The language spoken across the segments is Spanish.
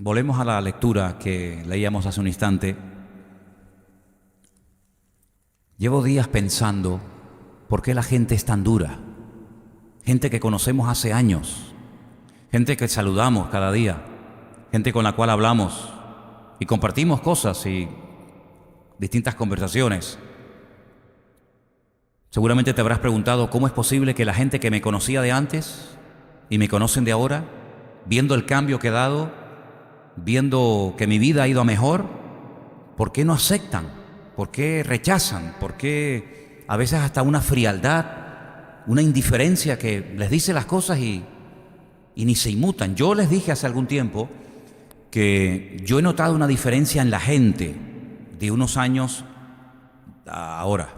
Volvemos a la lectura que leíamos hace un instante. Llevo días pensando por qué la gente es tan dura. Gente que conocemos hace años, gente que saludamos cada día, gente con la cual hablamos y compartimos cosas y distintas conversaciones. Seguramente te habrás preguntado cómo es posible que la gente que me conocía de antes y me conocen de ahora, viendo el cambio que he dado, viendo que mi vida ha ido a mejor, ¿por qué no aceptan? ¿Por qué rechazan? ¿Por qué a veces hasta una frialdad, una indiferencia que les dice las cosas y ni se inmutan? Yo les dije hace algún tiempo que yo he notado una diferencia en la gente de unos años a ahora.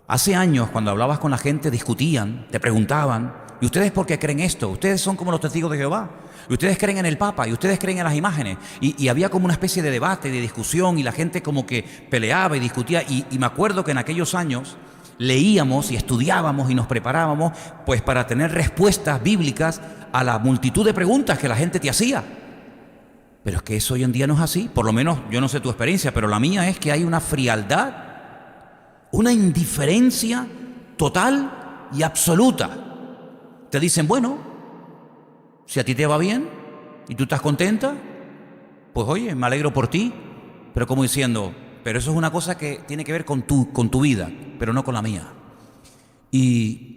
Hace años, cuando hablabas con la gente, discutían, te preguntaban: ¿y ustedes por qué creen esto? Ustedes son como los testigos de Jehová. Y ustedes creen en el Papa, y ustedes creen en las imágenes. Y había como una especie de debate, de discusión, y la gente como que peleaba y discutía. Y me acuerdo que en aquellos años leíamos y estudiábamos y nos preparábamos pues para tener respuestas bíblicas a la multitud de preguntas que la gente te hacía. Pero es que eso hoy en día no es así. Por lo menos, yo no sé tu experiencia, pero la mía es que hay una frialdad, una indiferencia total y absoluta. Te dicen: bueno, si a ti te va bien y tú estás contenta, pues oye, me alegro por ti. Pero como diciendo: pero eso es una cosa que tiene que ver con tu vida, pero no con la mía. Y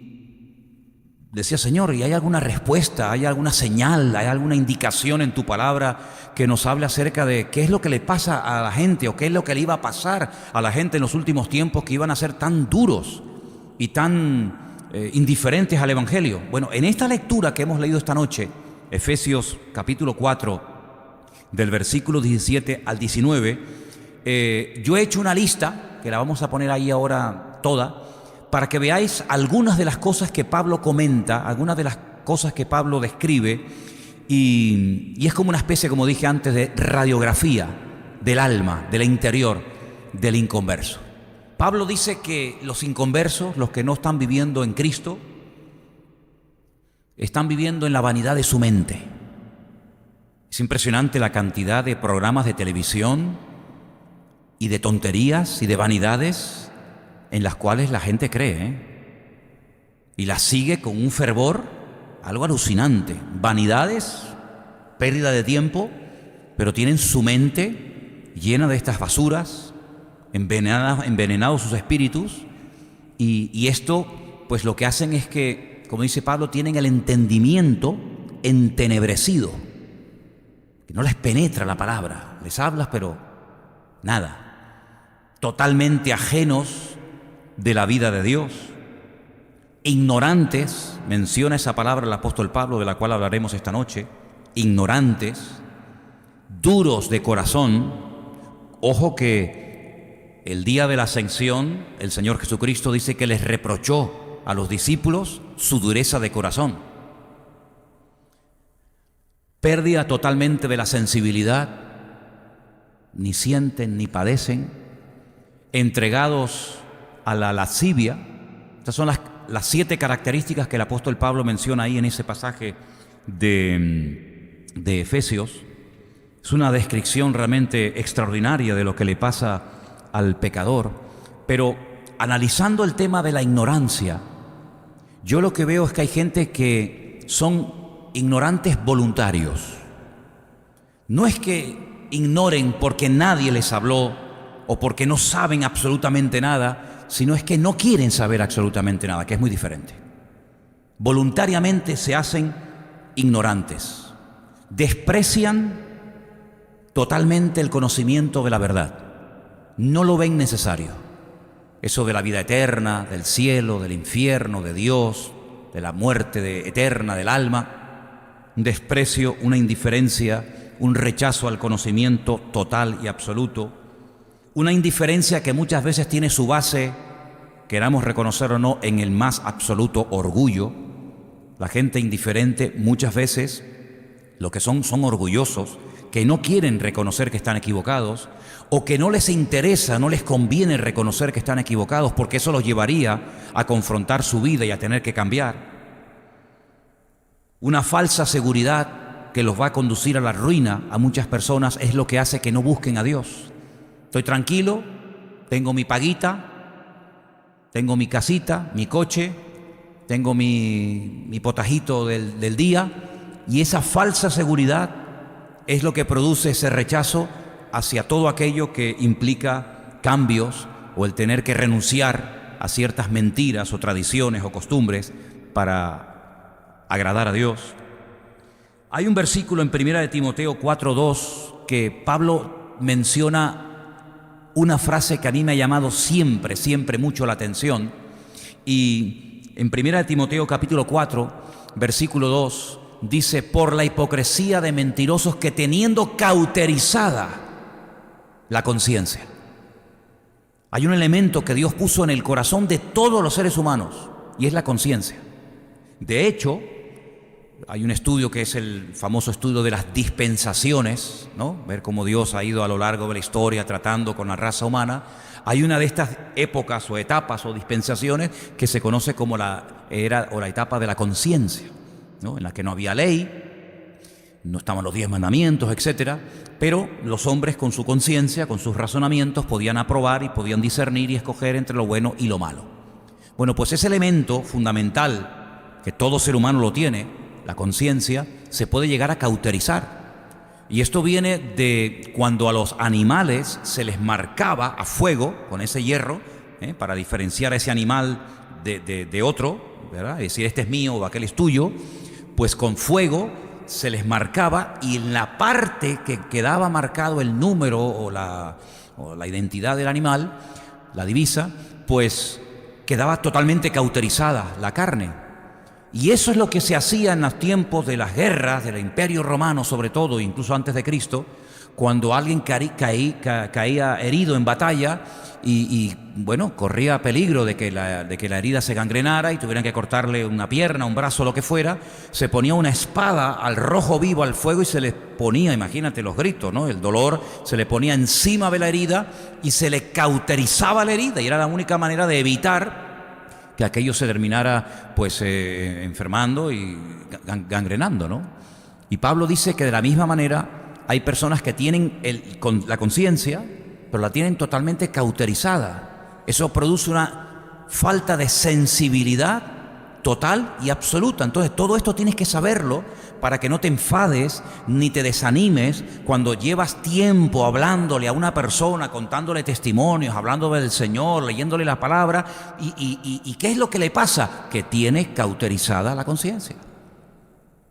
decía: Señor, ¿y hay alguna respuesta, hay alguna señal, hay alguna indicación en tu palabra que nos hable acerca de qué es lo que le pasa a la gente, o qué es lo que le iba a pasar a la gente en los últimos tiempos, que iban a ser tan duros y tan indiferentes al Evangelio? Bueno, en esta lectura que hemos leído esta noche, Efesios capítulo 4, del versículo 17 al 19, yo he hecho una lista, que la vamos a poner ahí ahora toda, para que veáis algunas de las cosas que Pablo comenta, algunas de las cosas que Pablo describe, y es como una especie, como dije antes, de radiografía del alma, del interior del inconverso. Pablo dice que los inconversos, los que no están viviendo en Cristo, están viviendo en la vanidad de su mente. Es impresionante la cantidad de programas de televisión y de tonterías y de vanidades en las cuales la gente cree, y las sigue con un fervor, algo alucinante. Vanidades, pérdida de tiempo, pero tienen su mente llena de estas basuras, envenenados sus espíritus, y esto pues lo que hacen es que, como dice Pablo, tienen el entendimiento entenebrecido, que no les penetra la palabra, les hablas pero nada, totalmente ajenos de la vida de Dios, ignorantes, menciona esa palabra el apóstol Pablo, de la cual hablaremos esta noche, ignorantes, duros de corazón. Ojo que el día de la ascensión, el Señor Jesucristo dice que les reprochó a los discípulos su dureza de corazón. Pérdida totalmente de la sensibilidad, ni sienten ni padecen, entregados a la lascivia. Estas son las 7 características que el apóstol Pablo menciona ahí en ese pasaje de Efesios. Es una descripción realmente extraordinaria de lo que le pasa al pecador. Pero analizando el tema de la ignorancia, yo lo que veo es que hay gente que son ignorantes voluntarios. No es que ignoren porque nadie les habló o porque no saben absolutamente nada, sino es que no quieren saber absolutamente nada, que es muy diferente. Voluntariamente se hacen ignorantes, desprecian totalmente el conocimiento de la verdad, no lo ven necesario. Eso de la vida eterna, del cielo, del infierno, de Dios, de la muerte eterna del alma, un desprecio, una indiferencia, un rechazo al conocimiento total y absoluto, una indiferencia que muchas veces tiene su base, queramos reconocer o no, en el más absoluto orgullo. La gente indiferente muchas veces lo que son orgullosos, que no quieren reconocer que están equivocados, o que no les interesa, no les conviene reconocer que están equivocados, porque eso los llevaría a confrontar su vida y a tener que cambiar. Una falsa seguridad que los va a conducir a la ruina a muchas personas, es lo que hace que no busquen a Dios. Estoy tranquilo, tengo mi paguita, tengo mi casita, mi coche, tengo mi potajito del día, y esa falsa seguridad es lo que produce ese rechazo hacia todo aquello que implica cambios o el tener que renunciar a ciertas mentiras o tradiciones o costumbres para agradar a Dios. Hay un versículo en 1 Timoteo 4:2 que Pablo menciona una frase que a mí me ha llamado siempre mucho la atención. Y en 1 Timoteo capítulo 4, versículo 2, dice: por la hipocresía de mentirosos que teniendo cauterizada la conciencia. Hay un elemento que Dios puso en el corazón de todos los seres humanos, y es la conciencia. De hecho, hay un estudio que es el famoso estudio de las dispensaciones, ¿no? Ver cómo Dios ha ido a lo largo de la historia tratando con la raza humana. Hay una de estas épocas o etapas o dispensaciones que se conoce como la era o la etapa de la conciencia, ¿no? En la que no había ley, no estaban los 10 mandamientos, etcétera, pero los hombres con su conciencia, con sus razonamientos, podían aprobar y podían discernir y escoger entre lo bueno y lo malo. Bueno, pues ese elemento fundamental que todo ser humano lo tiene, la conciencia, se puede llegar a cauterizar. Y esto viene de cuando a los animales se les marcaba a fuego con ese hierro, para diferenciar a ese animal de otro, ¿verdad? Es decir, este es mío o aquel es tuyo. Pues con fuego se les marcaba, y en la parte que quedaba marcado el número o la identidad del animal, la divisa, pues quedaba totalmente cauterizada la carne. Y eso es lo que se hacía en los tiempos de las guerras, del Imperio Romano sobre todo, incluso antes de Cristo, cuando alguien caía herido en batalla y bueno, corría peligro de que la herida se gangrenara y tuvieran que cortarle una pierna, un brazo, lo que fuera, se ponía una espada al rojo vivo, al fuego, y se le ponía, imagínate los gritos, ¿no? El dolor, se le ponía encima de la herida y se le cauterizaba la herida, y era la única manera de evitar que aquello se terminara pues enfermando y gangrenando, ¿no? Y Pablo dice que de la misma manera hay personas que tienen la conciencia, pero la tienen totalmente cauterizada. Eso produce una falta de sensibilidad total y absoluta. Entonces todo esto tienes que saberlo para que no te enfades ni te desanimes cuando llevas tiempo hablándole a una persona, contándole testimonios, hablando del Señor, leyéndole la palabra, y ¿qué es lo que le pasa? Que tiene cauterizada la conciencia.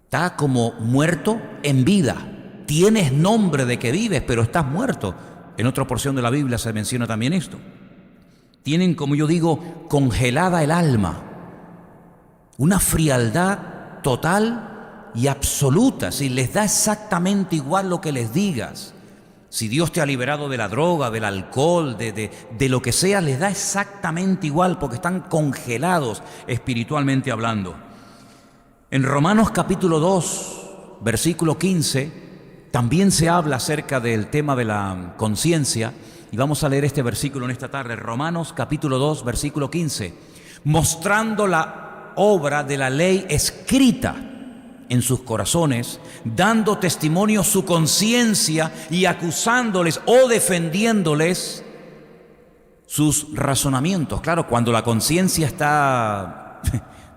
Está como muerto en vida. Tienes nombre de que vives, pero estás muerto. En otra porción de la Biblia se menciona también esto. Tienen, como yo digo, congelada el alma. Una frialdad total y absoluta. Si les da exactamente igual lo que les digas, si Dios te ha liberado de la droga, del alcohol, de lo que sea, les da exactamente igual, porque están congelados espiritualmente hablando. En Romanos capítulo 2, versículo 15, también se habla acerca del tema de la conciencia, y vamos a leer este versículo en esta tarde. Romanos capítulo 2, versículo 15, mostrando la obra de la ley escrita en sus corazones, dando testimonio su conciencia y acusándoles o defendiéndoles sus razonamientos. Claro, cuando la conciencia está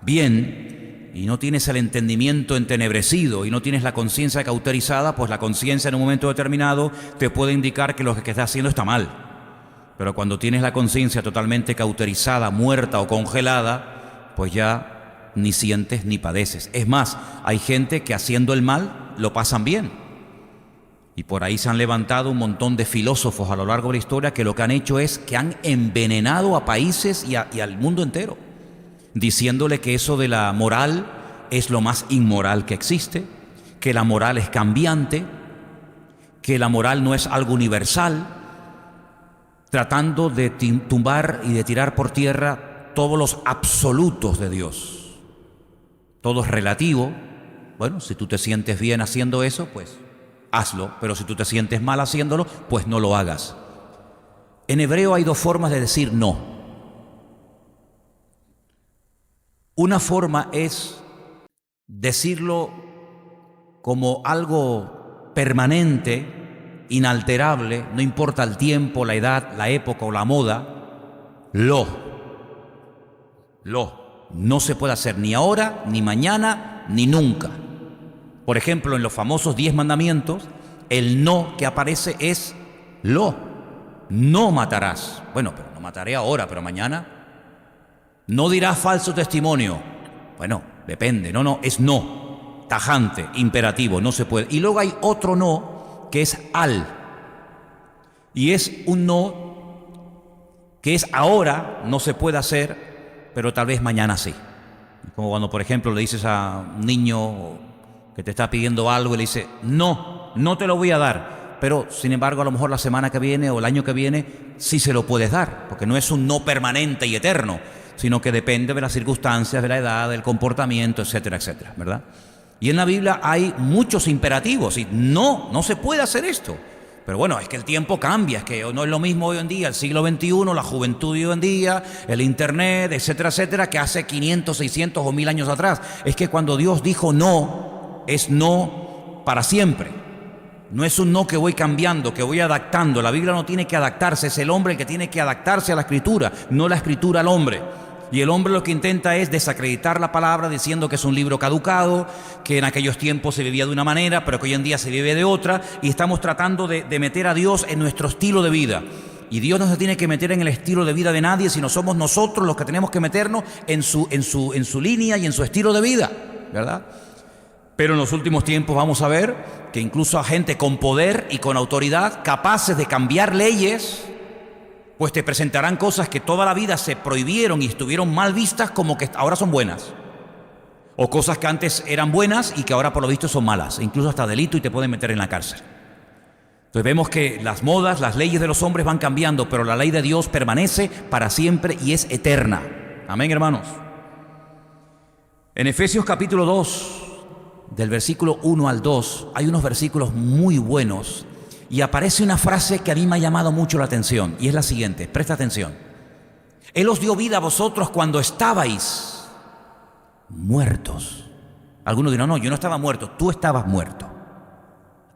bien y no tienes el entendimiento entenebrecido y no tienes la conciencia cauterizada, pues la conciencia en un momento determinado te puede indicar que lo que estás haciendo está mal. Pero cuando tienes la conciencia totalmente cauterizada, muerta o congelada, pues ya ni sientes ni padeces. Es más, hay gente que haciendo el mal lo pasan bien. Y por ahí se han levantado un montón de filósofos a lo largo de la historia que lo que han hecho es que han envenenado a países y al mundo entero, diciéndole que eso de la moral es lo más inmoral que existe, que la moral es cambiante, que la moral no es algo universal, tratando de tumbar y de tirar por tierra todos los absolutos de Dios. Todo es relativo. Bueno, si tú te sientes bien haciendo eso, pues hazlo, pero si tú te sientes mal haciéndolo, pues no lo hagas. En hebreo hay dos formas de decir no. Una forma es decirlo como algo permanente, inalterable, no importa el tiempo, la edad, la época o la moda. No se puede hacer ni ahora, ni mañana, ni nunca. Por ejemplo, en los famosos 10 mandamientos, el no que aparece es no matarás. Bueno, pero no mataré ahora, pero mañana. No dirás falso testimonio. Bueno, depende. No, es no. Tajante, imperativo, no se puede. Y luego hay otro no que es al. Y es un no que es ahora, no se puede hacer, pero tal vez mañana sí. Como cuando, por ejemplo, le dices a un niño que te está pidiendo algo y le dice, no te lo voy a dar. Pero, sin embargo, a lo mejor la semana que viene o el año que viene sí se lo puedes dar, porque no es un no permanente y eterno, sino que depende de las circunstancias, de la edad, del comportamiento, etcétera, etcétera, ¿verdad? Y en la Biblia hay muchos imperativos y no se puede hacer esto. Pero bueno, es que el tiempo cambia, es que no es lo mismo hoy en día, el siglo XXI, la juventud de hoy en día, el internet, etcétera, etcétera, que hace 500, 600 o 1000 años atrás. Es que cuando Dios dijo no, es no para siempre. No es un no que voy cambiando, que voy adaptando. La Biblia no tiene que adaptarse, es el hombre el que tiene que adaptarse a la Escritura, no la Escritura al hombre. Y el hombre lo que intenta es desacreditar la palabra diciendo que es un libro caducado, que en aquellos tiempos se vivía de una manera, pero que hoy en día se vive de otra, y estamos tratando de meter a Dios en nuestro estilo de vida. Y Dios no se tiene que meter en el estilo de vida de nadie, sino somos nosotros los que tenemos que meternos en su línea y en su estilo de vida, ¿verdad? Pero en los últimos tiempos vamos a ver que incluso a gente con poder y con autoridad, capaces de cambiar leyes, pues te presentarán cosas que toda la vida se prohibieron y estuvieron mal vistas como que ahora son buenas. O cosas que antes eran buenas y que ahora por lo visto son malas, incluso hasta delito y te pueden meter en la cárcel. Entonces vemos que las modas, las leyes de los hombres van cambiando, pero la ley de Dios permanece para siempre y es eterna. Amén, hermanos. En Efesios capítulo 2, del versículo 1 al 2, hay unos versículos muy buenos y aparece una frase que a mí me ha llamado mucho la atención y es la siguiente, presta atención. Él os dio vida a vosotros cuando estabais muertos. Algunos dirán, no, yo no estaba muerto, tú estabas muerto.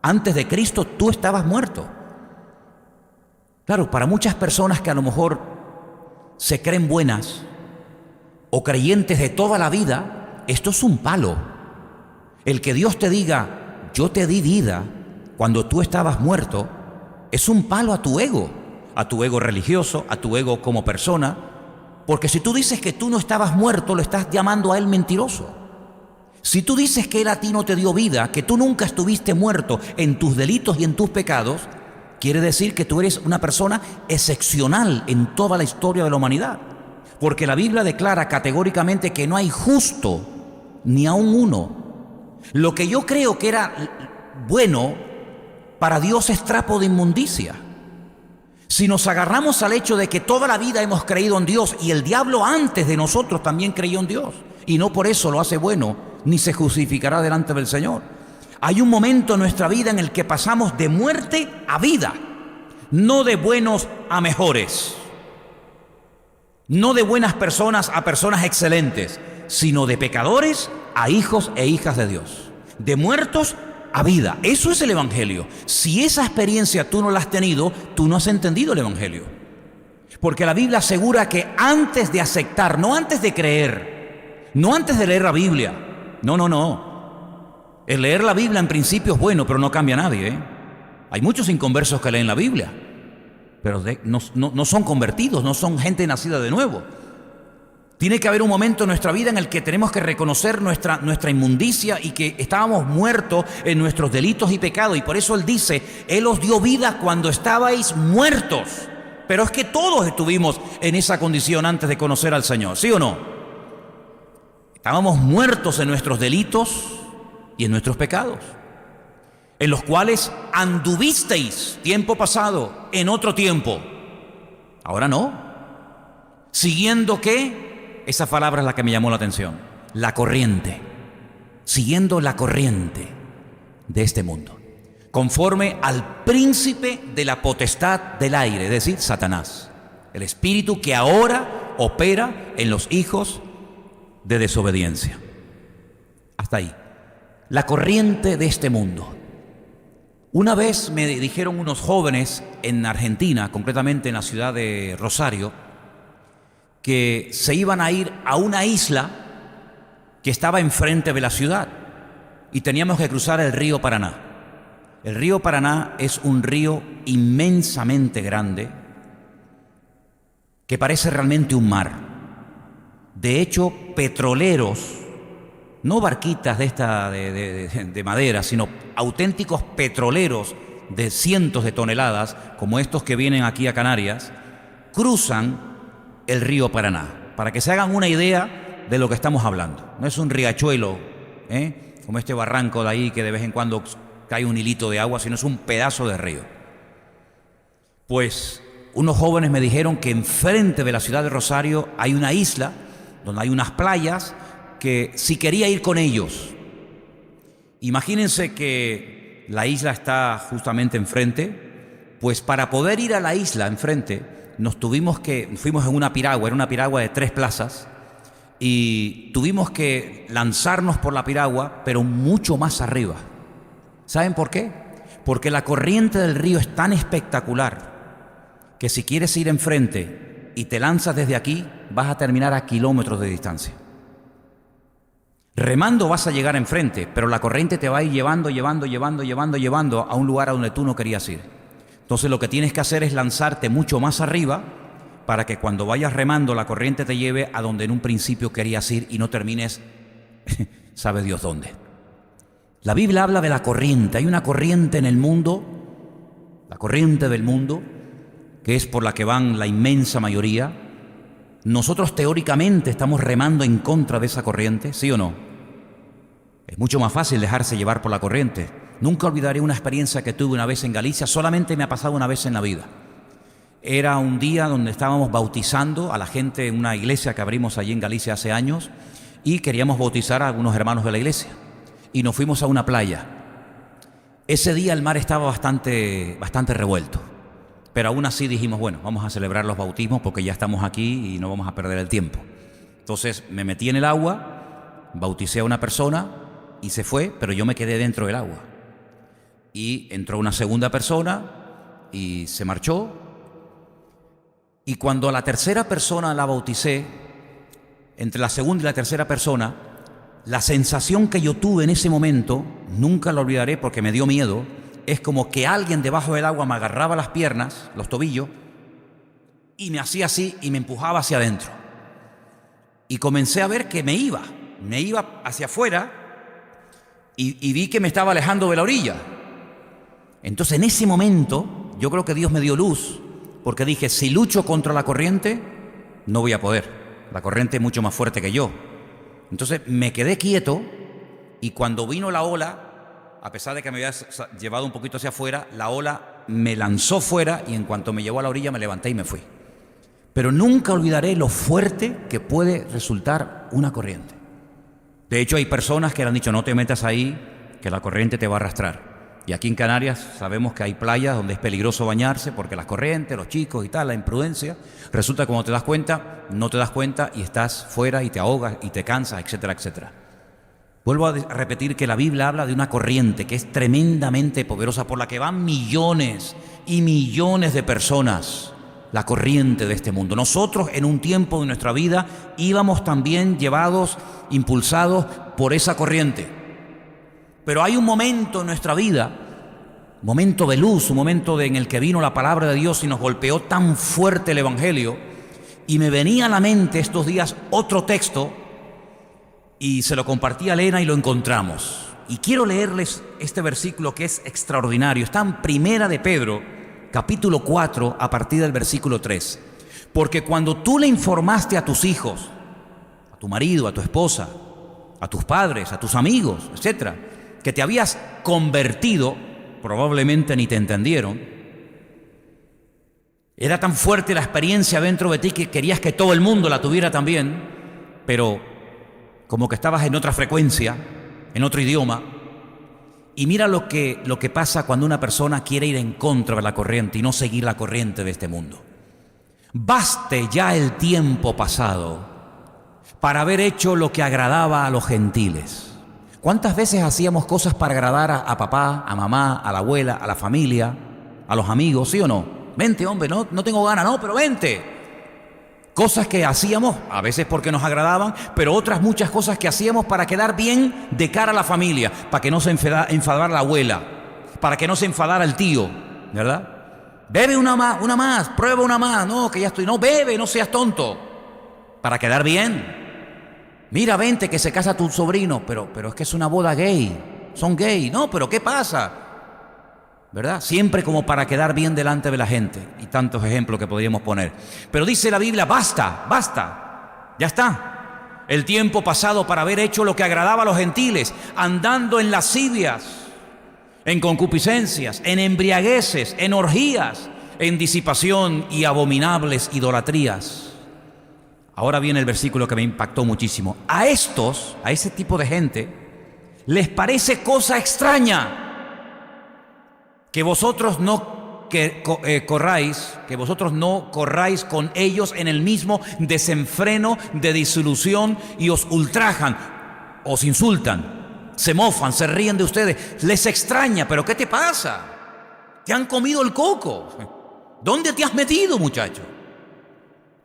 Antes de Cristo tú estabas muerto. Claro, para muchas personas que a lo mejor se creen buenas o creyentes de toda la vida, esto es un palo. El que Dios te diga, yo te di vida cuando tú estabas muerto, es un palo a tu ego religioso, a tu ego como persona, porque si tú dices que tú no estabas muerto, lo estás llamando a él mentiroso. Si tú dices que él a ti no te dio vida, que tú nunca estuviste muerto en tus delitos y en tus pecados, quiere decir que tú eres una persona excepcional en toda la historia de la humanidad, porque la Biblia declara categóricamente que no hay justo ni aun uno. Lo que yo creo que era bueno, para Dios es trapo de inmundicia. Si nos agarramos al hecho de que toda la vida hemos creído en Dios y el diablo antes de nosotros también creyó en Dios y no por eso lo hace bueno, ni se justificará delante del Señor. Hay un momento en nuestra vida en el que pasamos de muerte a vida, no de buenos a mejores, no de buenas personas a personas excelentes, sino de pecadores a hijos e hijas de Dios, de muertos a vida. Eso es el Evangelio. Si esa experiencia tú no la has tenido, tú no has entendido el Evangelio. Porque la Biblia asegura que antes de aceptar, no antes de creer, no antes de leer la Biblia, no. El leer la Biblia en principio es bueno, pero no cambia a nadie, ¿eh? Hay muchos inconversos que leen la Biblia, pero no son convertidos, no son gente nacida de nuevo. Tiene que haber un momento en nuestra vida en el que tenemos que reconocer nuestra inmundicia y que estábamos muertos en nuestros delitos y pecados. Y por eso Él dice, Él os dio vida cuando estabais muertos. Pero es que todos estuvimos en esa condición antes de conocer al Señor, ¿sí o no? Estábamos muertos en nuestros delitos y en nuestros pecados, en los cuales anduvisteis tiempo pasado, en otro tiempo. Ahora no. ¿Siguiendo qué? Esa palabra es la que me llamó la atención. La corriente. Siguiendo la corriente de este mundo. Conforme al príncipe de la potestad del aire, es decir, Satanás. El espíritu que ahora opera en los hijos de desobediencia. Hasta ahí. La corriente de este mundo. Una vez me dijeron unos jóvenes en Argentina, concretamente en la ciudad de Rosario, que se iban a ir a una isla que estaba enfrente de la ciudad y teníamos que cruzar el río Paraná. El río Paraná es un río inmensamente grande que parece realmente un mar. De hecho, petroleros, no barquitas de madera, sino auténticos petroleros de cientos de toneladas, como estos que vienen aquí a Canarias, cruzan el río Paraná, para que se hagan una idea de lo que estamos hablando. No es un riachuelo, como este barranco de ahí que de vez en cuando cae un hilito de agua, sino es un pedazo de río. Pues unos jóvenes me dijeron que enfrente de la ciudad de Rosario hay una isla donde hay unas playas, que si quería ir con ellos. Imagínense que la isla está justamente enfrente, pues para poder ir a la isla enfrente fuimos en una piragua, era una piragua de 3 plazas, y tuvimos que lanzarnos por la piragua, pero mucho más arriba. ¿Saben por qué? Porque la corriente del río es tan espectacular que si quieres ir enfrente y te lanzas desde aquí, vas a terminar a kilómetros de distancia. Remando vas a llegar enfrente, pero la corriente te va a ir llevando a un lugar a donde tú no querías ir. Entonces lo que tienes que hacer es lanzarte mucho más arriba para que cuando vayas remando la corriente te lleve a donde en un principio querías ir y no termines, sabe Dios dónde. La Biblia habla de la corriente. Hay una corriente en el mundo, la corriente del mundo, que es por la que van la inmensa mayoría. Nosotros teóricamente estamos remando en contra de esa corriente, ¿sí o no? Es mucho más fácil dejarse llevar por la corriente. Nunca olvidaré una experiencia que tuve una vez en Galicia, solamente me ha pasado una vez en la vida. Era un día donde estábamos bautizando a la gente en una iglesia que abrimos allí en Galicia hace años y queríamos bautizar a algunos hermanos de la iglesia. Y nos fuimos a una playa. Ese día el mar estaba bastante revuelto. Pero aún así dijimos, bueno, vamos a celebrar los bautismos porque ya estamos aquí y no vamos a perder el tiempo. Entonces me metí en el agua, bauticé a una persona y se fue, pero yo me quedé dentro del agua. Y entró una segunda persona y se marchó. Y cuando a la tercera persona la bauticé, entre la segunda y la tercera persona, la sensación que yo tuve en ese momento, nunca la olvidaré porque me dio miedo, es como que alguien debajo del agua me agarraba las piernas, los tobillos, y me hacía así y me empujaba hacia adentro. Y comencé a ver que me iba hacia afuera y vi que me estaba alejando de la orilla. Entonces en ese momento yo creo que Dios me dio luz, porque dije, si lucho contra la corriente, no voy a poder. La corriente es mucho más fuerte que yo. Entonces me quedé quieto y cuando vino la ola, a pesar de que me había llevado un poquito hacia afuera, la ola me lanzó fuera y en cuanto me llevó a la orilla me levanté y me fui. Pero nunca olvidaré lo fuerte que puede resultar una corriente. De hecho, hay personas que le han dicho, no te metas ahí, que la corriente te va a arrastrar. Y aquí en Canarias sabemos que hay playas donde es peligroso bañarse porque las corrientes, los chicos y tal, la imprudencia. Resulta que cuando te das cuenta, no te das cuenta y estás fuera y te ahogas y te cansas, etcétera, etcétera. Vuelvo a repetir que la Biblia habla de una corriente que es tremendamente poderosa por la que van millones y millones de personas, la corriente de este mundo. Nosotros en un tiempo de nuestra vida íbamos también llevados, impulsados por esa corriente. Pero hay un momento en nuestra vida, un momento de luz, un momento en el que vino la palabra de Dios y nos golpeó tan fuerte el Evangelio, y me venía a la mente estos días otro texto, y se lo compartí a Elena y lo encontramos. Y quiero leerles este versículo que es extraordinario. Está en Primera de Pedro, capítulo 4, a partir del versículo 3. Porque cuando tú le informaste a tus hijos, a tu marido, a tu esposa, a tus padres, a tus amigos, etcétera, que te habías convertido, probablemente ni te entendieron. Era tan fuerte la experiencia dentro de ti que querías que todo el mundo la tuviera también, pero como que estabas en otra frecuencia, en otro idioma. Y mira lo que pasa cuando una persona quiere ir en contra de la corriente y no seguir la corriente de este mundo. Baste ya el tiempo pasado para haber hecho lo que agradaba a los gentiles, ¿Cuántas veces hacíamos cosas para agradar a papá, a mamá, a la abuela, a la familia, a los amigos, sí o no? Vente, hombre, no tengo ganas, no, pero vente. Cosas que hacíamos, a veces porque nos agradaban, pero otras muchas cosas que hacíamos para quedar bien de cara a la familia, para que no se enfadara la abuela, para que no se enfadara el tío, ¿verdad? Bebe una más, prueba una más, no, que ya estoy, no, bebe, no seas tonto, para quedar bien. Mira, vente, que se casa tu sobrino, pero es que es una boda gay, son gay, no, pero ¿qué pasa? ¿Verdad? Siempre como para quedar bien delante de la gente. Y tantos ejemplos que podríamos poner. Pero dice la Biblia, basta, ya está. El tiempo pasado para haber hecho lo que agradaba a los gentiles, andando en lascivias, en concupiscencias, en embriagueces, en orgías, en disipación y abominables idolatrías. Ahora viene el versículo que me impactó muchísimo. A ese tipo de gente, les parece cosa extraña que vosotros no corráis con ellos en el mismo desenfreno de disolución y os ultrajan, os insultan, se mofan, se ríen de ustedes. Les extraña, pero ¿qué te pasa? Te han comido el coco. ¿Dónde te has metido, muchacho?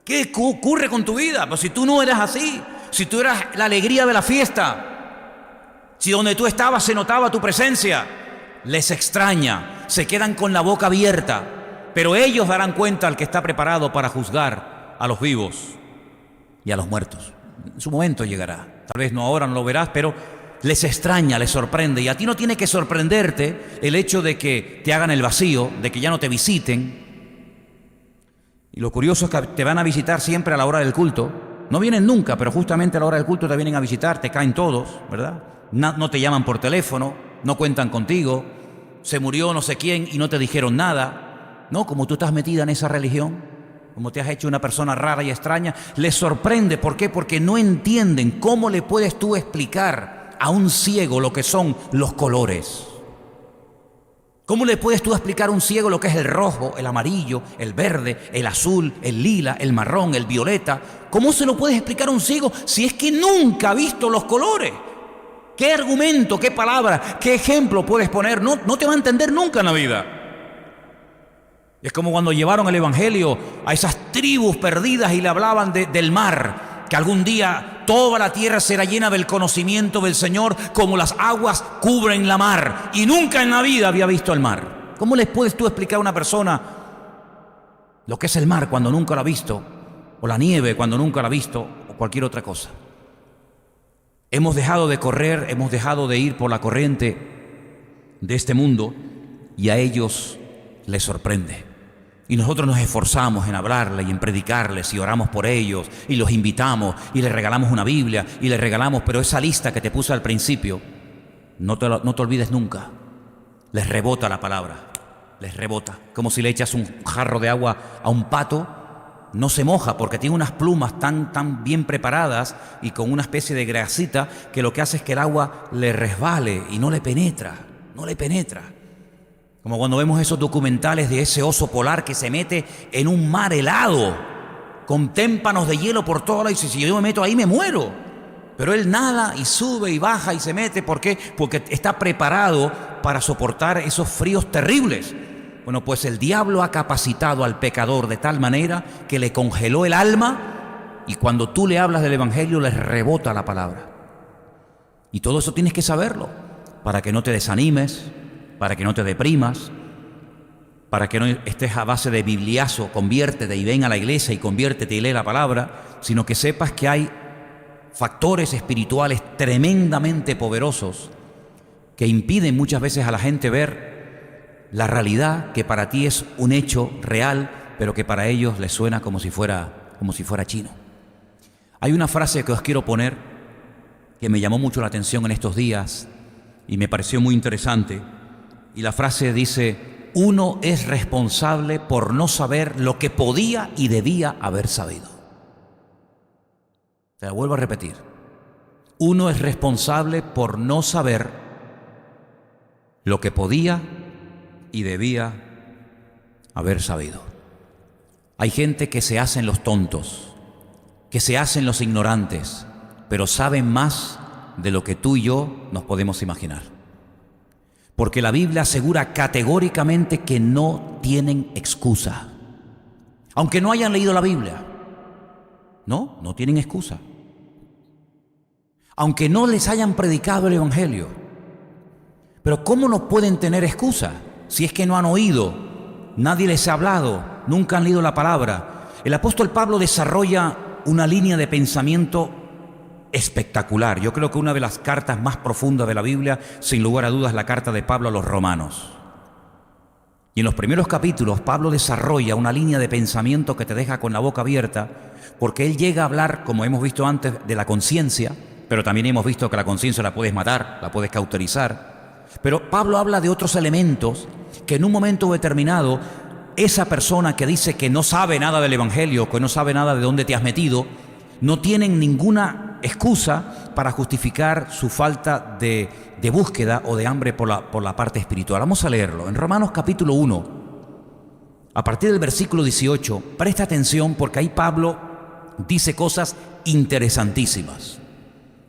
¿Qué ocurre con tu vida? Pues si tú no eras así, si tú eras la alegría de la fiesta, si donde tú estabas se notaba tu presencia. Les extraña, se quedan con la boca abierta, pero ellos darán cuenta al que está preparado para juzgar a los vivos y a los muertos. En su momento llegará, tal vez no ahora, no lo verás, pero les extraña, les sorprende. Y a ti no tiene que sorprenderte el hecho de que te hagan el vacío, de que ya no te visiten. Y lo curioso es que te van a visitar siempre a la hora del culto. No vienen nunca, pero justamente a la hora del culto te vienen a visitar, te caen todos, ¿verdad? No te llaman por teléfono, no cuentan contigo, se murió no sé quién y no te dijeron nada. No, como tú estás metida en esa religión, como te has hecho una persona rara y extraña, les sorprende. ¿Por qué? Porque no entienden cómo le puedes tú explicar a un ciego lo que son los colores. ¿Cómo le puedes tú explicar a un ciego lo que es el rojo, el amarillo, el verde, el azul, el lila, el marrón, el violeta? ¿Cómo se lo puedes explicar a un ciego si es que nunca ha visto los colores? ¿Qué argumento, qué palabra, qué ejemplo puedes poner? No te va a entender nunca en la vida. Es como cuando llevaron el evangelio a esas tribus perdidas y le hablaban del mar, que algún día toda la tierra será llena del conocimiento del Señor como las aguas cubren la mar. Y nunca en la vida había visto el mar. ¿Cómo les puedes tú explicar a una persona lo que es el mar cuando nunca lo ha visto? O la nieve cuando nunca la ha visto, o cualquier otra cosa. Hemos dejado de correr, hemos dejado de ir por la corriente de este mundo y a ellos les sorprende. Y nosotros nos esforzamos en hablarles y en predicarles y oramos por ellos y los invitamos y les regalamos una Biblia y les regalamos, pero esa lista que te puse al principio, no te olvides nunca. Les rebota la palabra, les rebota. Como si le echas un jarro de agua a un pato, no se moja porque tiene unas plumas tan bien preparadas y con una especie de grasita que lo que hace es que el agua le resbale y no le penetra. Como cuando vemos esos documentales de ese oso polar que se mete en un mar helado con témpanos de hielo por todo lado y dice, si yo me meto ahí me muero. Pero él nada y sube y baja y se mete. ¿Por qué? Porque está preparado para soportar esos fríos terribles. Bueno, pues el diablo ha capacitado al pecador de tal manera que le congeló el alma y cuando tú le hablas del evangelio les rebota la palabra. Y todo eso tienes que saberlo para que no te desanimes, para que no te deprimas, para que no estés a base de bibliazo, conviértete y ven a la iglesia y conviértete y lee la palabra, sino que sepas que hay factores espirituales tremendamente poderosos que impiden muchas veces a la gente ver la realidad que para ti es un hecho real, pero que para ellos les suena como si fuera chino. Hay una frase que os quiero poner que me llamó mucho la atención en estos días y me pareció muy interesante. Y la frase dice, uno es responsable por no saber lo que podía y debía haber sabido. Te la vuelvo a repetir. Uno es responsable por no saber lo que podía y debía haber sabido. Hay gente que se hacen los tontos, que se hacen los ignorantes, pero saben más de lo que tú y yo nos podemos imaginar. Porque la Biblia asegura categóricamente que no tienen excusa. Aunque no hayan leído la Biblia, no tienen excusa. Aunque no les hayan predicado el Evangelio. Pero ¿cómo no pueden tener excusa si es que no han oído? Nadie les ha hablado, nunca han leído la palabra. El apóstol Pablo desarrolla una línea de pensamiento espectacular. Yo creo que una de las cartas más profundas de la Biblia, sin lugar a dudas, es la carta de Pablo a los romanos. Y en los primeros capítulos, Pablo desarrolla una línea de pensamiento que te deja con la boca abierta, porque él llega a hablar, como hemos visto antes, de la conciencia, pero también hemos visto que la conciencia la puedes matar, la puedes cauterizar. Pero Pablo habla de otros elementos que en un momento determinado, esa persona que dice que no sabe nada del Evangelio, que no sabe nada de dónde te has metido, no tienen ninguna excusa para justificar su falta de búsqueda o de hambre por la parte espiritual. Vamos a leerlo. En Romanos capítulo 1, a partir del versículo 18, presta atención porque ahí Pablo dice cosas interesantísimas.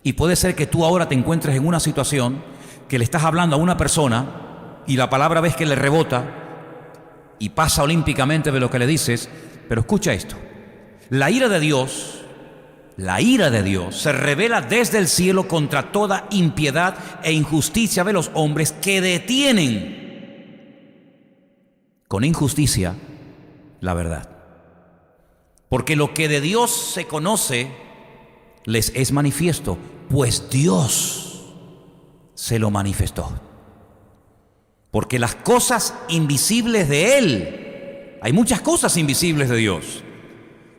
Y puede ser que tú ahora te encuentres en una situación que le estás hablando a una persona y la palabra ves que le rebota y pasa olímpicamente de lo que le dices, pero escucha esto. La ira de Dios se revela desde el cielo contra toda impiedad e injusticia de los hombres que detienen con injusticia la verdad. Porque lo que de Dios se conoce les es manifiesto, pues Dios se lo manifestó. Porque las cosas invisibles de Él, hay muchas cosas invisibles de Dios,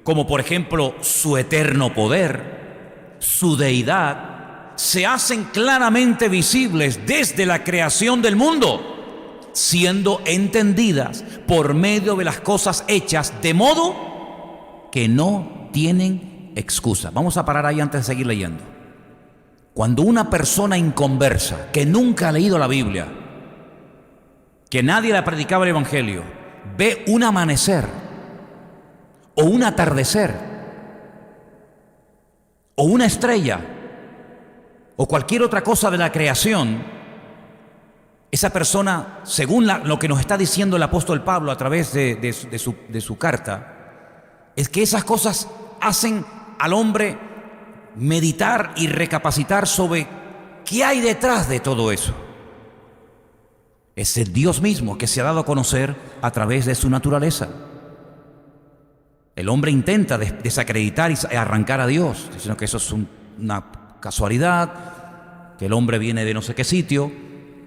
como por ejemplo su eterno poder, su deidad, se hacen claramente visibles desde la creación del mundo, siendo entendidas por medio de las cosas hechas, de modo que no tienen excusa. Vamos a parar ahí antes de seguir leyendo. Cuando una persona inconversa, que nunca ha leído la Biblia, que nadie le predicaba el Evangelio, ve un amanecer, o un atardecer, o una estrella, o cualquier otra cosa de la creación, esa persona, según lo que nos está diciendo el apóstol Pablo a través de su carta, es que esas cosas hacen al hombre meditar y recapacitar sobre qué hay detrás de todo eso. Es el Dios mismo que se ha dado a conocer a través de su naturaleza. El hombre intenta desacreditar y arrancar a Dios, diciendo que eso es una casualidad, que el hombre viene de no sé qué sitio,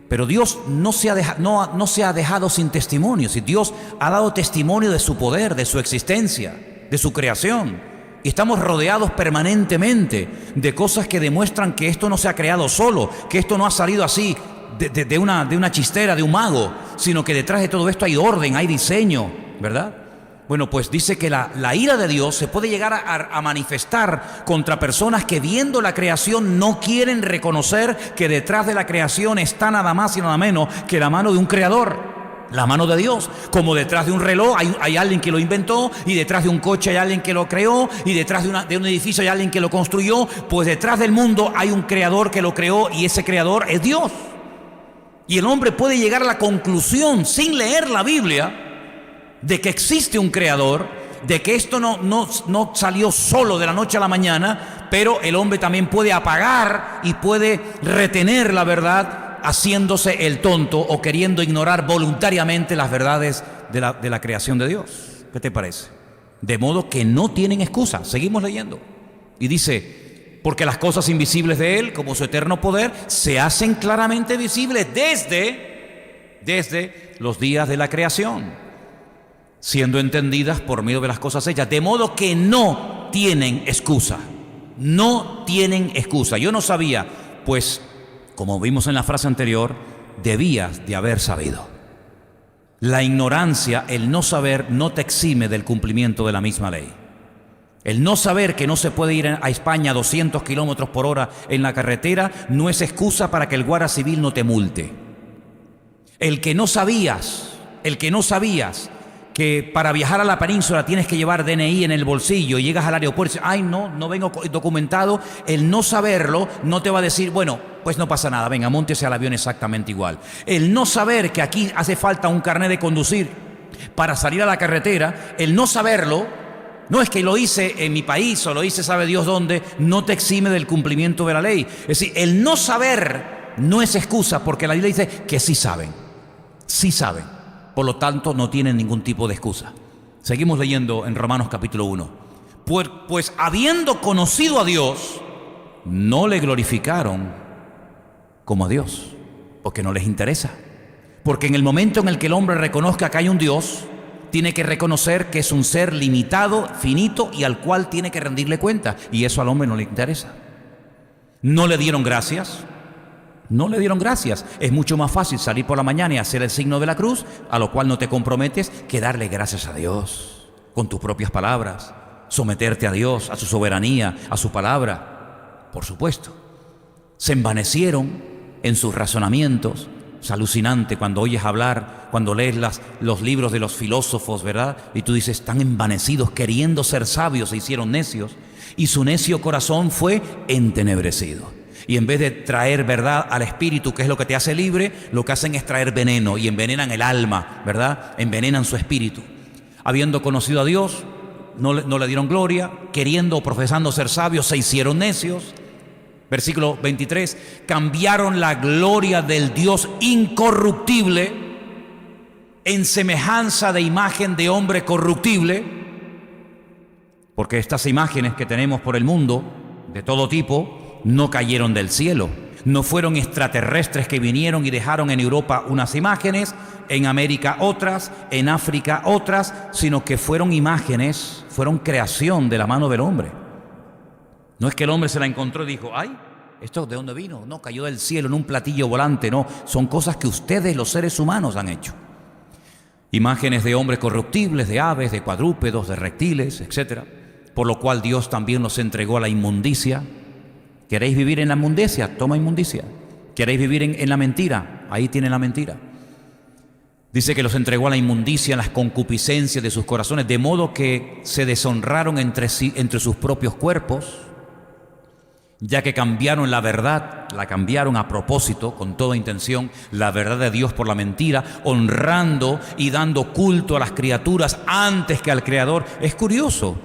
pero Dios no se ha dejado sin testimonio. Si Dios ha dado testimonio de su poder, de su existencia, de su creación. Y estamos rodeados permanentemente de cosas que demuestran que esto no se ha creado solo, que esto no ha salido así de una chistera, de un mago, sino que detrás de todo esto hay orden, hay diseño, ¿verdad? Bueno, pues dice que la ira de Dios se puede llegar a manifestar contra personas que viendo la creación no quieren reconocer que detrás de la creación está nada más y nada menos que la mano de un creador. La mano de Dios, como detrás de un reloj hay alguien que lo inventó, y detrás de un coche hay alguien que lo creó, y detrás de un edificio hay alguien que lo construyó. Pues detrás del mundo hay un creador que lo creó, y ese creador es Dios. Y el hombre puede llegar a la conclusión, sin leer la Biblia, de que existe un creador, de que esto no salió solo de la noche a la mañana, pero el hombre también puede apagar y puede retener la verdad, haciéndose el tonto o queriendo ignorar voluntariamente las verdades de la creación de Dios. ¿Qué te parece? De modo que no tienen excusa. Seguimos leyendo. Y dice, porque las cosas invisibles de Él, como su eterno poder, se hacen claramente visibles desde los días de la creación, siendo entendidas por medio de las cosas hechas. De modo que no tienen excusa. No tienen excusa. Yo no sabía, pues, como vimos en la frase anterior, debías de haber sabido. La ignorancia, el no saber, no te exime del cumplimiento de la misma ley. El no saber que no se puede ir a España a 200 kilómetros por hora en la carretera no es excusa para que el guardia civil no te multe. El que no sabías que para viajar a la península tienes que llevar DNI en el bolsillo y llegas al aeropuerto y dices, ay, no vengo documentado. El no saberlo no te va a decir, bueno, pues no pasa nada, venga, móntese al avión exactamente igual. El no saber que aquí hace falta un carnet de conducir para salir a la carretera, el no saberlo, no es que lo hice en mi país o lo hice sabe Dios dónde, no te exime del cumplimiento de la ley. Es decir, el no saber no es excusa, porque la Biblia dice que sí saben, sí saben. Por lo tanto, no tienen ningún tipo de excusa. Seguimos leyendo en Romanos capítulo 1. Pues habiendo conocido a Dios, no le glorificaron como a Dios, porque no les interesa. Porque en el momento en el que el hombre reconozca que hay un Dios, tiene que reconocer que es un ser limitado, finito y al cual tiene que rendirle cuenta. Y eso al hombre no le interesa. No le dieron gracias. No le dieron gracias. Es mucho más fácil salir por la mañana y hacer el signo de la cruz, a lo cual no te comprometes, que darle gracias a Dios con tus propias palabras, someterte a Dios, a su soberanía, a su palabra. Por supuesto, se envanecieron en sus razonamientos. Es alucinante cuando oyes hablar, cuando lees los libros de los filósofos, ¿verdad? Y tú dices, están envanecidos, queriendo ser sabios, se hicieron necios, y su necio corazón fue entenebrecido. Y en vez de traer verdad al espíritu, que es lo que te hace libre, lo que hacen es traer veneno y envenenan el alma, ¿verdad? Envenenan su espíritu. Habiendo conocido a Dios, no le dieron gloria, queriendo o profesando ser sabios, se hicieron necios. Versículo 23, cambiaron la gloria del Dios incorruptible en semejanza de imagen de hombre corruptible, porque estas imágenes que tenemos por el mundo, de todo tipo, no cayeron del cielo, no fueron extraterrestres que vinieron y dejaron en Europa unas imágenes, en América otras, en África otras, sino que fueron imágenes, fueron creación de la mano del hombre. No es que el hombre se la encontró y dijo, ay, ¿esto de dónde vino? No, cayó del cielo en un platillo volante, no, son cosas que ustedes los seres humanos han hecho. Imágenes de hombres corruptibles, de aves, de cuadrúpedos, de reptiles, etc. Por lo cual Dios también los entregó a la inmundicia. ¿Queréis vivir en la inmundicia? Toma inmundicia. ¿Queréis vivir en la mentira? Ahí tienen la mentira. Dice que los entregó a la inmundicia, en las concupiscencias de sus corazones, de modo que se deshonraron entre sus propios cuerpos, ya que cambiaron la verdad, la cambiaron a propósito, con toda intención, la verdad de Dios por la mentira, honrando y dando culto a las criaturas antes que al Creador. Es curioso,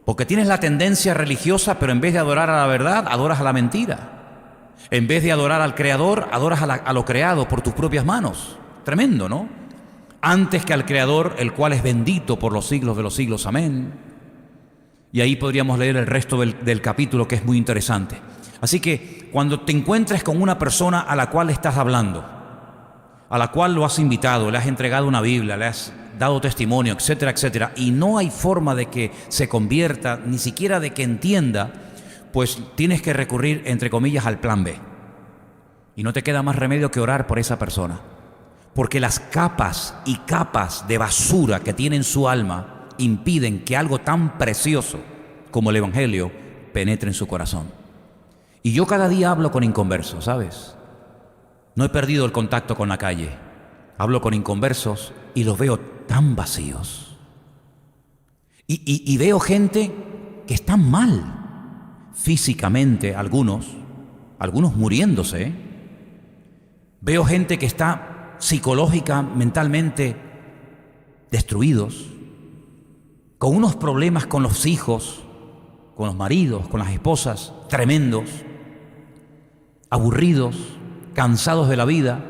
porque tienes la tendencia religiosa, pero en vez de adorar a la verdad, adoras a la mentira. En vez de adorar al Creador, adoras a lo creado por tus propias manos. Tremendo, ¿no? Antes que al Creador, el cual es bendito por los siglos de los siglos. Amén. Y ahí podríamos leer el resto del capítulo, que es muy interesante. Así que cuando te encuentres con una persona a la cual estás hablando, a la cual lo has invitado, le has entregado una Biblia, le has dado testimonio, etcétera, etcétera, y no hay forma de que se convierta, ni siquiera de que entienda, pues tienes que recurrir, entre comillas, al plan B. Y no te queda más remedio que orar por esa persona. Porque las capas y capas de basura que tiene en su alma impiden que algo tan precioso como el Evangelio penetre en su corazón. Y yo cada día hablo con inconversos, ¿sabes? No he perdido el contacto con la calle. Hablo con inconversos y los veo tan vacíos. Y veo gente que está mal físicamente, algunos muriéndose, ¿eh? Veo gente que está psicológica, mentalmente destruidos, con unos problemas con los hijos, con los maridos, con las esposas, tremendos, aburridos, cansados de la vida,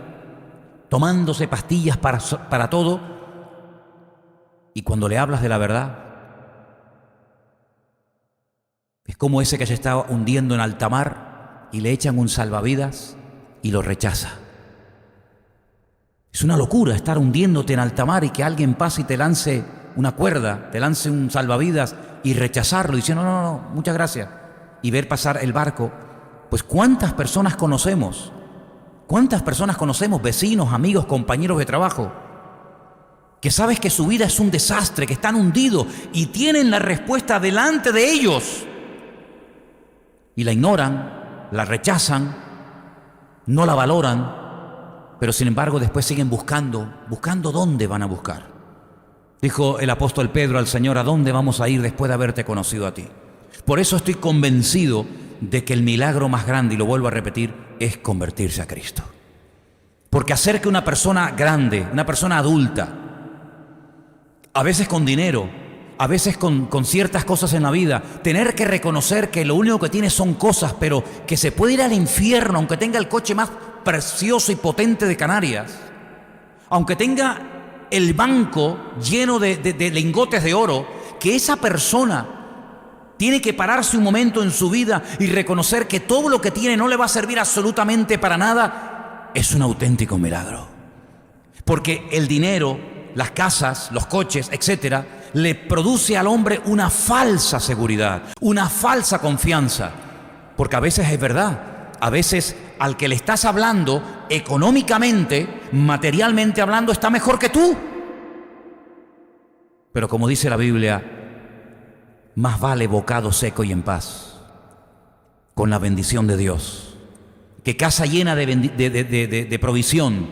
tomándose pastillas para todo. Y cuando le hablas de la verdad, es como ese que se está hundiendo en alta mar y le echan un salvavidas y lo rechaza. Es una locura estar hundiéndote en alta mar y que alguien pase y te lance una cuerda, te lance un salvavidas y rechazarlo, diciendo no, muchas gracias, y ver pasar el barco. Pues ¿cuántas personas conocemos? ¿Cuántas personas conocemos, vecinos, amigos, compañeros de trabajo, que sabes que su vida es un desastre, que están hundidos y tienen la respuesta delante de ellos y la ignoran, la rechazan, no la valoran, pero sin embargo después siguen buscando dónde van a buscar? Dijo el apóstol Pedro al Señor: ¿a dónde vamos a ir después de haberte conocido a ti? Por eso estoy convencido de que el milagro más grande, y lo vuelvo a repetir, es convertirse a Cristo. Porque hacer que una persona grande, una persona adulta, a veces con dinero, a veces con ciertas cosas en la vida, tener que reconocer que lo único que tiene son cosas, pero que se puede ir al infierno aunque tenga el coche más precioso y potente de Canarias, aunque tenga el banco lleno de lingotes de oro, que esa persona tiene que pararse un momento en su vida y reconocer que todo lo que tiene no le va a servir absolutamente para nada, es un auténtico milagro. Porque el dinero, las casas, los coches, etcétera, le produce al hombre una falsa seguridad, una falsa confianza. Porque a veces es verdad, a veces al que le estás hablando económicamente, materialmente hablando, está mejor que tú. Pero como dice la Biblia, más vale bocado seco y en paz, con la bendición de Dios, que casa llena de provisión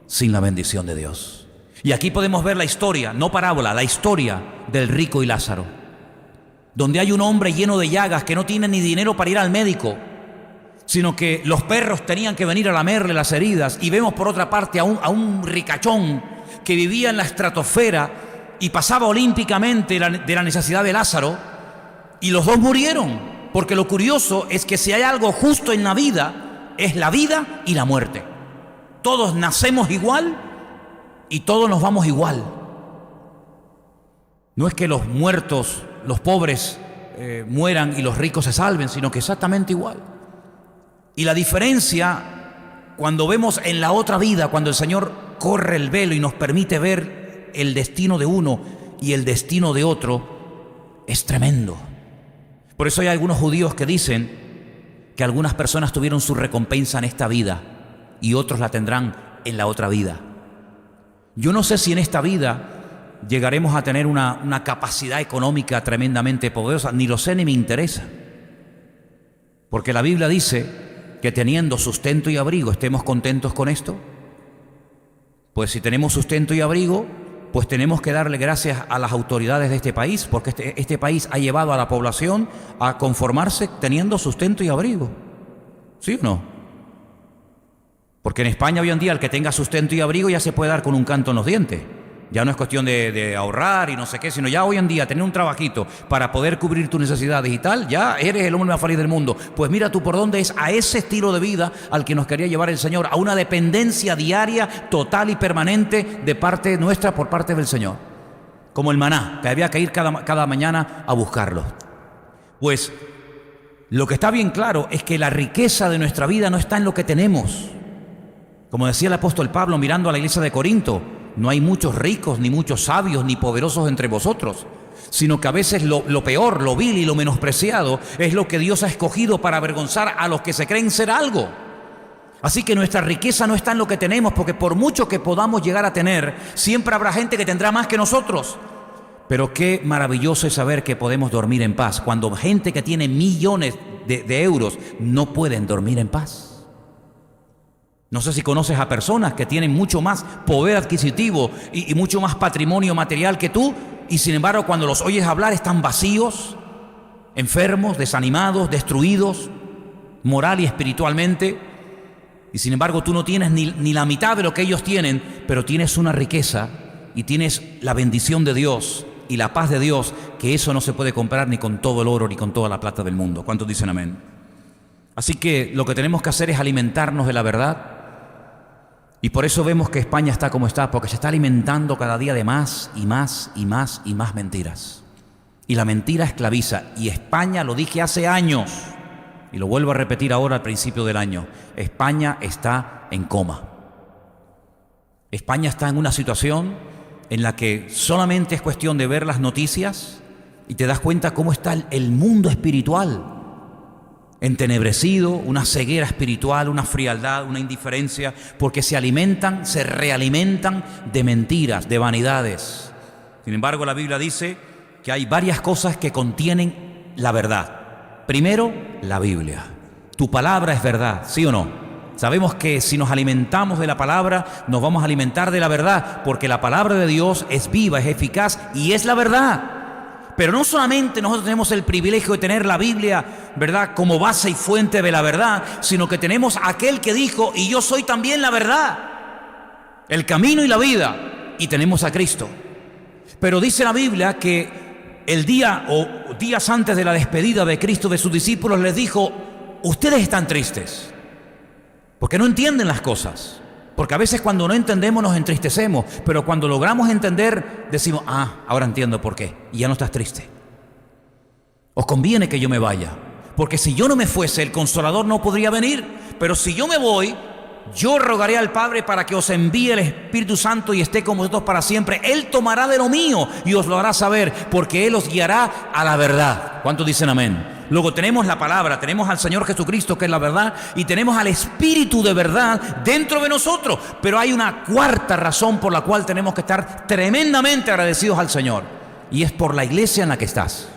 sin la bendición de Dios. Y aquí podemos ver la historia, no parábola, la historia del rico y Lázaro, donde hay un hombre lleno de llagas que no tiene ni dinero para ir al médico, sino que los perros tenían que venir a lamerle las heridas. Y vemos por otra parte a un ricachón que vivía en la estratosfera y pasaba olímpicamente de la necesidad de Lázaro, y los dos murieron. Porque lo curioso es que si hay algo justo en la vida, es la vida y la muerte. Todos nacemos igual y todos nos vamos igual. No es que los muertos, los pobres mueran y los ricos se salven, sino que exactamente igual. Y la diferencia, cuando vemos en la otra vida, cuando el Señor corre el velo y nos permite ver el destino de uno y el destino de otro, es tremendo. Por eso hay algunos judíos que dicen que algunas personas tuvieron su recompensa en esta vida y otros la tendrán en la otra vida. Yo no sé si en esta vida llegaremos a tener una capacidad económica tremendamente poderosa, ni lo sé ni me interesa. Porque la Biblia dice que teniendo sustento y abrigo, ¿estemos contentos con esto? Pues si tenemos sustento y abrigo, pues tenemos que darle gracias a las autoridades de este país, porque este país ha llevado a la población a conformarse teniendo sustento y abrigo. ¿Sí o no? Porque en España hoy en día el que tenga sustento y abrigo ya se puede dar con un canto en los dientes. Ya no es cuestión de ahorrar y no sé qué, sino ya hoy en día tener un trabajito para poder cubrir tus necesidades y tal, ya eres el hombre más feliz del mundo. Pues mira tú por dónde es a ese estilo de vida al que nos quería llevar el Señor, a una dependencia diaria, total y permanente de parte nuestra por parte del Señor. Como el maná, que había que ir cada mañana a buscarlo. Pues lo que está bien claro es que la riqueza de nuestra vida no está en lo que tenemos. Como decía el apóstol Pablo mirando a la iglesia de Corinto, no hay muchos ricos, ni muchos sabios, ni poderosos entre vosotros, sino que a veces lo peor, lo vil y lo menospreciado es lo que Dios ha escogido para avergonzar a los que se creen ser algo. Así que nuestra riqueza no está en lo que tenemos, porque por mucho que podamos llegar a tener, siempre habrá gente que tendrá más que nosotros. Pero qué maravilloso es saber que podemos dormir en paz, cuando gente que tiene millones de euros no pueden dormir en paz. No sé si conoces a personas que tienen mucho más poder adquisitivo y mucho más patrimonio material que tú, y sin embargo cuando los oyes hablar están vacíos, enfermos, desanimados, destruidos, moral y espiritualmente, y sin embargo tú no tienes ni la mitad de lo que ellos tienen, pero tienes una riqueza y tienes la bendición de Dios y la paz de Dios, que eso no se puede comprar ni con todo el oro ni con toda la plata del mundo. ¿Cuántos dicen amén? Así que lo que tenemos que hacer es alimentarnos de la verdad. Y por eso vemos que España está como está, porque se está alimentando cada día de más y más y más y más mentiras. Y la mentira esclaviza. Y España, lo dije hace años, y lo vuelvo a repetir ahora al principio del año, España está en coma. España está en una situación en la que solamente es cuestión de ver las noticias y te das cuenta cómo está el mundo espiritual. Entenebrecido, una ceguera espiritual, una frialdad, una indiferencia, porque se realimentan de mentiras, de vanidades. Sin embargo, la Biblia dice que hay varias cosas que contienen la verdad. Primero, la Biblia. Tu palabra es verdad, ¿sí o no? Sabemos que si nos alimentamos de la palabra, nos vamos a alimentar de la verdad, porque la palabra de Dios es viva, es eficaz y es la verdad. Pero no solamente nosotros tenemos el privilegio de tener la Biblia, ¿verdad?, como base y fuente de la verdad, sino que tenemos a aquel que dijo: y yo soy también la verdad, el camino y la vida, y tenemos a Cristo. Pero dice la Biblia que el día o días antes de la despedida de Cristo de sus discípulos les dijo: ustedes están tristes porque no entienden las cosas. Porque a veces cuando no entendemos nos entristecemos, pero cuando logramos entender decimos: ahora entiendo por qué, y ya no estás triste. Os conviene que yo me vaya, porque si yo no me fuese, el Consolador no podría venir. Pero si yo me voy, yo rogaré al Padre para que os envíe el Espíritu Santo y esté con vosotros para siempre. Él tomará de lo mío y os lo hará saber, porque Él os guiará a la verdad. ¿Cuántos dicen amén? Luego tenemos la palabra, tenemos al Señor Jesucristo, que es la verdad, y tenemos al Espíritu de verdad dentro de nosotros. Pero hay una cuarta razón por la cual tenemos que estar tremendamente agradecidos al Señor, y es por la iglesia en la que estás.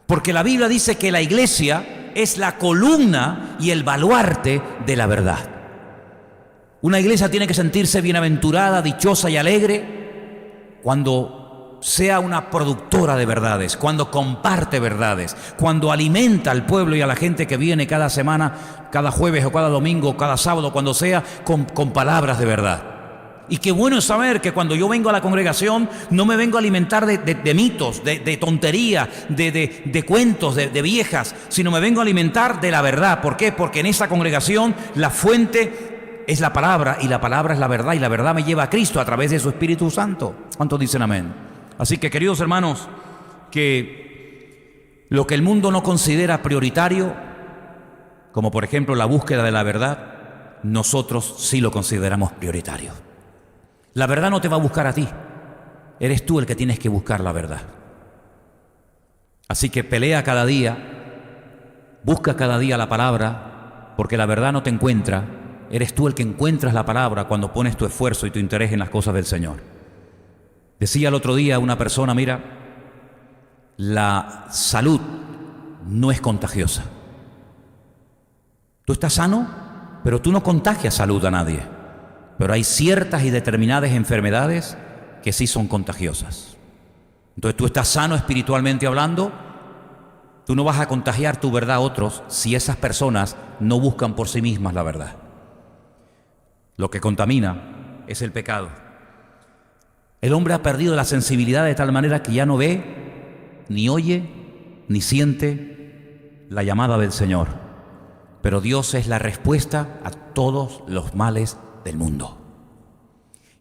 Porque la Biblia dice que la iglesia es la columna y el baluarte de la verdad. Una iglesia tiene que sentirse bienaventurada, dichosa y alegre cuando sea una productora de verdades, cuando comparte verdades, cuando alimenta al pueblo y a la gente que viene cada semana, cada jueves o cada domingo, cada sábado, cuando sea, con palabras de verdad. Y qué bueno es saber que cuando yo vengo a la congregación no me vengo a alimentar de mitos, de tontería, de cuentos, de viejas, sino me vengo a alimentar de la verdad. ¿Por qué? Porque en esa congregación la fuente es la palabra, y la palabra es la verdad, y la verdad me lleva a Cristo a través de su Espíritu Santo. ¿Cuántos dicen amén? Así que, queridos hermanos, que lo que el mundo no considera prioritario, como por ejemplo la búsqueda de la verdad, nosotros sí lo consideramos prioritario. La verdad no te va a buscar a ti, eres tú el que tienes que buscar la verdad. Así que pelea cada día, busca cada día la palabra, porque la verdad no te encuentra. Eres tú el que encuentras la palabra cuando pones tu esfuerzo y tu interés en las cosas del Señor. Decía el otro día una persona: mira, la salud no es contagiosa. Tú estás sano, pero tú no contagias salud a nadie. Pero hay ciertas y determinadas enfermedades que sí son contagiosas. Entonces tú estás sano espiritualmente hablando, tú no vas a contagiar tu verdad a otros si esas personas no buscan por sí mismas la verdad. Lo que contamina es el pecado. El hombre ha perdido la sensibilidad de tal manera que ya no ve, ni oye, ni siente la llamada del Señor. Pero Dios es la respuesta a todos los males del mundo.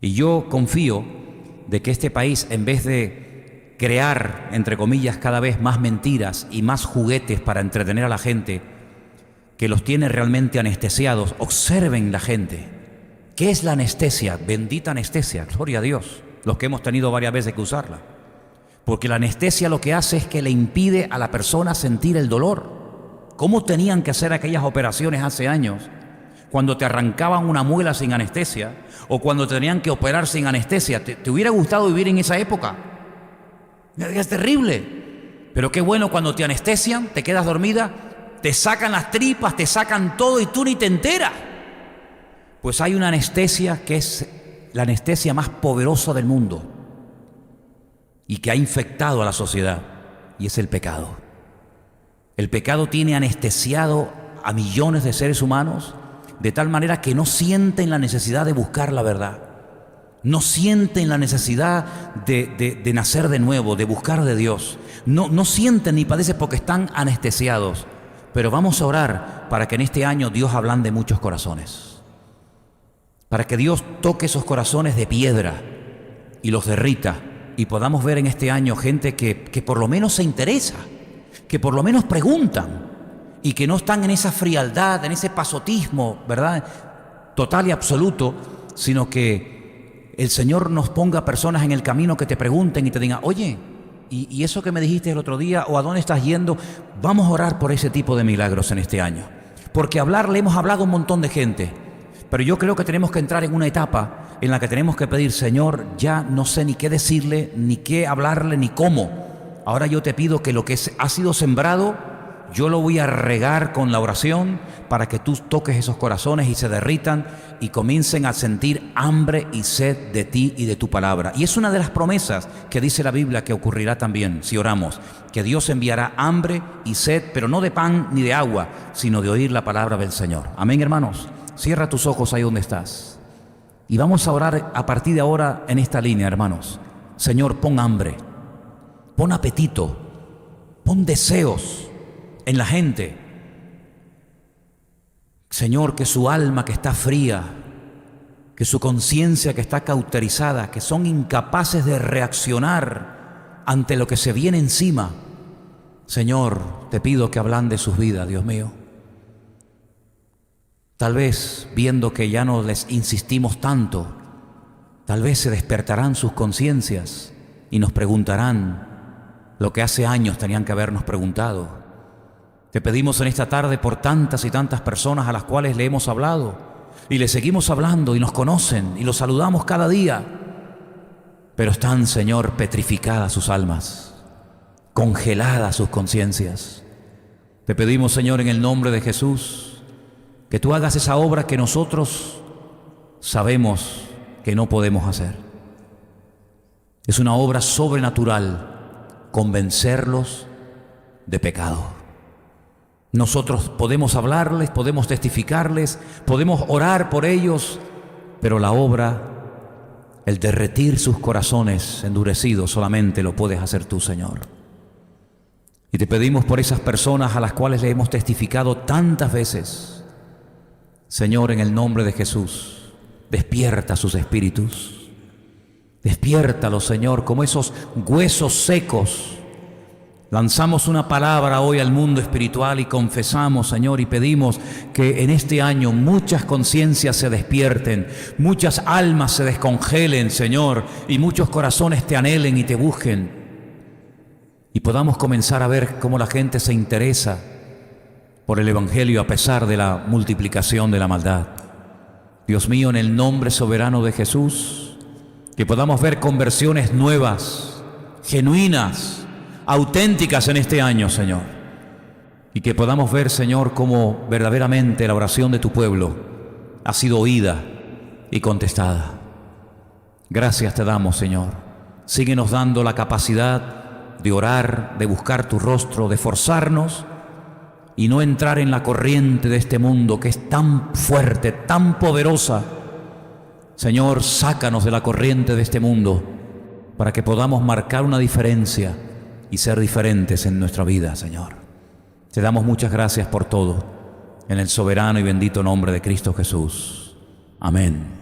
Y yo confío de que este país, en vez de crear, entre comillas, cada vez más mentiras y más juguetes para entretener a la gente, que los tiene realmente anestesiados, observen la gente. ¿Qué es la anestesia? Bendita anestesia, gloria a Dios, los que hemos tenido varias veces que usarla. Porque la anestesia lo que hace es que le impide a la persona sentir el dolor. ¿Cómo tenían que hacer aquellas operaciones hace años? Cuando te arrancaban una muela sin anestesia, o cuando tenían que operar sin anestesia. ¿Te hubiera gustado vivir en esa época? Es terrible. Pero qué bueno cuando te anestesian, te quedas dormida, te sacan las tripas, te sacan todo y tú ni te enteras. Pues hay una anestesia que es la anestesia más poderosa del mundo y que ha infectado a la sociedad, y es el pecado. El pecado tiene anestesiado a millones de seres humanos de tal manera que no sienten la necesidad de buscar la verdad, no sienten la necesidad de nacer de nuevo, de buscar de Dios, no sienten ni padecen porque están anestesiados. Pero vamos a orar para que en este año Dios ablande muchos corazones, para que Dios toque esos corazones de piedra y los derrita, y podamos ver en este año gente que por lo menos se interesa, que por lo menos preguntan, y que no están en esa frialdad, en ese pasotismo, ¿verdad?, total y absoluto, sino que el Señor nos ponga personas en el camino que te pregunten y te digan: oye, ¿y eso que me dijiste el otro día? ¿O a dónde estás yendo? Vamos a orar por ese tipo de milagros en este año. Porque le hemos hablado a un montón de gente, pero yo creo que tenemos que entrar en una etapa en la que tenemos que pedir: Señor, ya no sé ni qué decirle, ni qué hablarle, ni cómo. Ahora yo te pido que lo que ha sido sembrado, Yo lo voy a regar con la oración para que tú toques esos corazones y se derritan y comiencen a sentir hambre y sed de ti y de tu palabra. Y es una de las promesas que dice la Biblia que ocurrirá también si oramos, que Dios enviará hambre y sed, pero no de pan ni de agua, sino de oír la palabra del Señor. Amén, hermanos. Cierra tus ojos ahí donde estás. Y vamos a orar a partir de ahora en esta línea, hermanos. Señor, pon hambre, pon apetito, pon deseos en la gente. Señor, que su alma que está fría, que su conciencia que está cauterizada, que son incapaces de reaccionar ante lo que se viene encima. Señor, te pido que ablandes sus vidas, Dios mío. Tal vez, viendo que ya no les insistimos tanto, tal vez se despertarán sus conciencias y nos preguntarán lo que hace años tenían que habernos preguntado. Te pedimos en esta tarde por tantas y tantas personas a las cuales le hemos hablado y le seguimos hablando y nos conocen y los saludamos cada día, pero están, Señor, petrificadas sus almas, congeladas sus conciencias. Te pedimos, Señor, en el nombre de Jesús, que tú hagas esa obra que nosotros sabemos que no podemos hacer. Es una obra sobrenatural, convencerlos de pecado. Nosotros podemos hablarles, podemos testificarles, podemos orar por ellos, pero la obra, el derretir sus corazones endurecidos, solamente lo puedes hacer tú, Señor. Y te pedimos por esas personas a las cuales le hemos testificado tantas veces. Señor, en el nombre de Jesús, despierta sus espíritus. Despiértalos, Señor, como esos huesos secos. Lanzamos una palabra hoy al mundo espiritual y confesamos, Señor, y pedimos que en este año muchas conciencias se despierten, muchas almas se descongelen, Señor, y muchos corazones te anhelen y te busquen. Y podamos comenzar a ver cómo la gente se interesa por el Evangelio a pesar de la multiplicación de la maldad. Dios mío, en el nombre soberano de Jesús, que podamos ver conversiones nuevas, genuinas, auténticas en este año, Señor. Y que podamos ver, Señor, cómo verdaderamente la oración de tu pueblo ha sido oída y contestada. Gracias te damos, Señor. Síguenos dando la capacidad de orar, de buscar tu rostro, de forzarnos y no entrar en la corriente de este mundo que es tan fuerte, tan poderosa. Señor, sácanos de la corriente de este mundo para que podamos marcar una diferencia y ser diferentes en nuestra vida, Señor. Te damos muchas gracias por todo, en el soberano y bendito nombre de Cristo Jesús. Amén.